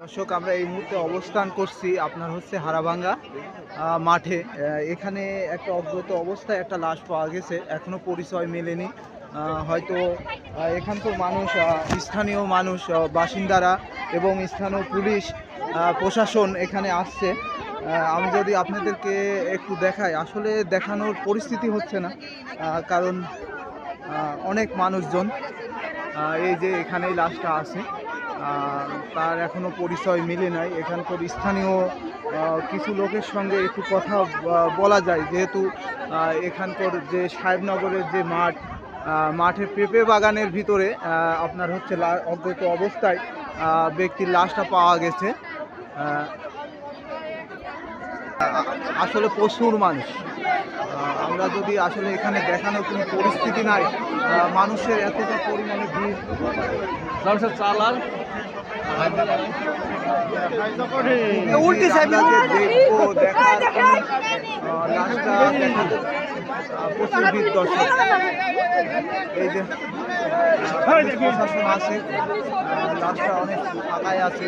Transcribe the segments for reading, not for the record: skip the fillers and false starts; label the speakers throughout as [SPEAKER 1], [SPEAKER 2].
[SPEAKER 1] দর্শক, আমরা এই মুহূর্তে অবস্থান করছি আপনার হচ্ছে হারাভাঙ্গা মাঠে। এখানে একটা অজ্ঞাত অবস্থায় একটা লাশ পাওয়া গেছে, এখনো পরিচয় মেলেনি। হয়তো এখানকার মানুষ, স্থানীয় মানুষ, বাসিন্দারা এবং স্থানীয় পুলিশ প্রশাসন এখানে আসছে। আমি যদি আপনাদেরকে একটু দেখাই, আসলে দেখানোর পরিস্থিতি হচ্ছে না, কারণ অনেক মানুষজন। এই যে এখানেই লাশটা আছে, তার এখনো পরিচয় মিলে নাই। এখানকার স্থানীয় কিছু লোকের সঙ্গে একটু কথা বলা যায়, যেহেতু এখানকার যে সাহেবনগরের যে মাঠের পেঁপে বাগানের ভিতরে আপনার হচ্ছে অজ্ঞাত অবস্থায় ব্যক্তির লাশটা পাওয়া গেছে। আসলে প্রচুর মানুষ। আমরা যদি আসলে এখানে দেখানোর কোনো পরিস্থিতি নাই, মানুষের এতটা পরিমাণে ভিড়। চালান উল্টি দেখবো, দেখার লাশটা দেখাতে প্রচুর ভিড় দর্শক। এই যে প্রশাসন আছে, লাশটা অনেক ফাঁকায় আছে,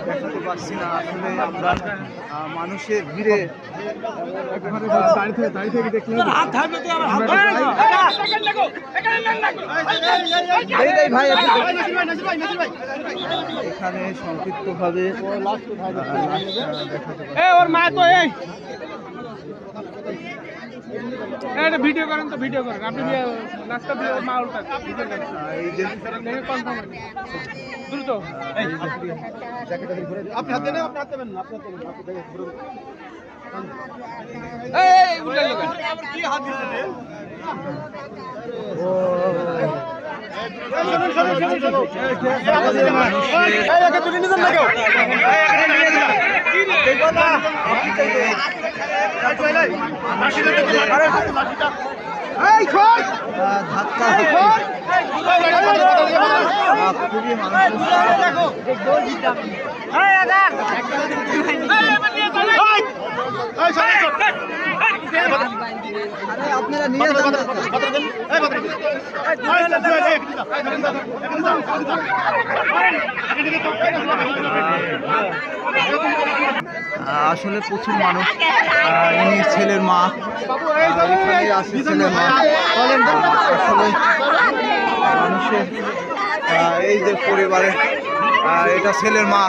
[SPEAKER 1] দেখাতে পারছি না। আসলে আমরা মানুষের ভিড়ে দাঁড়িয়ে থেকে দেখলে ভাই এখানে সংক্ষিপ্তভাবে
[SPEAKER 2] ভিডিও করেন তো, ভিডিও করেন আপনি, নাস্তা দিয়ে মা উল্টা দ্রুত আপনি হাত দেন, আপনি হাত দেবেন না, আপনি কি হাত দিচ্ছেন?
[SPEAKER 1] খুবই আপনারা নিয়ে আসলে প্রচুর মানুষ। ইনি ছেলের মা, এখানে আছে ছেলের মা। আসলে মানুষের এই যে পরিবারে, এটা ছেলের মা।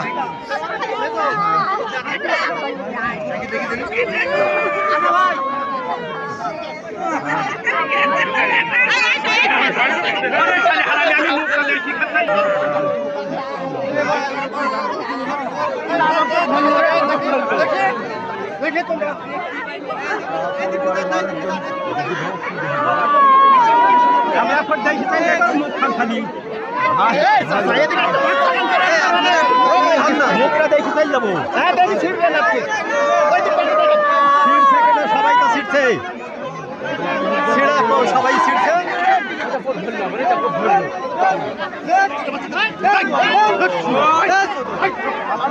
[SPEAKER 3] সবাই তো ছিটছে, সবাই ছিটছে।
[SPEAKER 1] আমার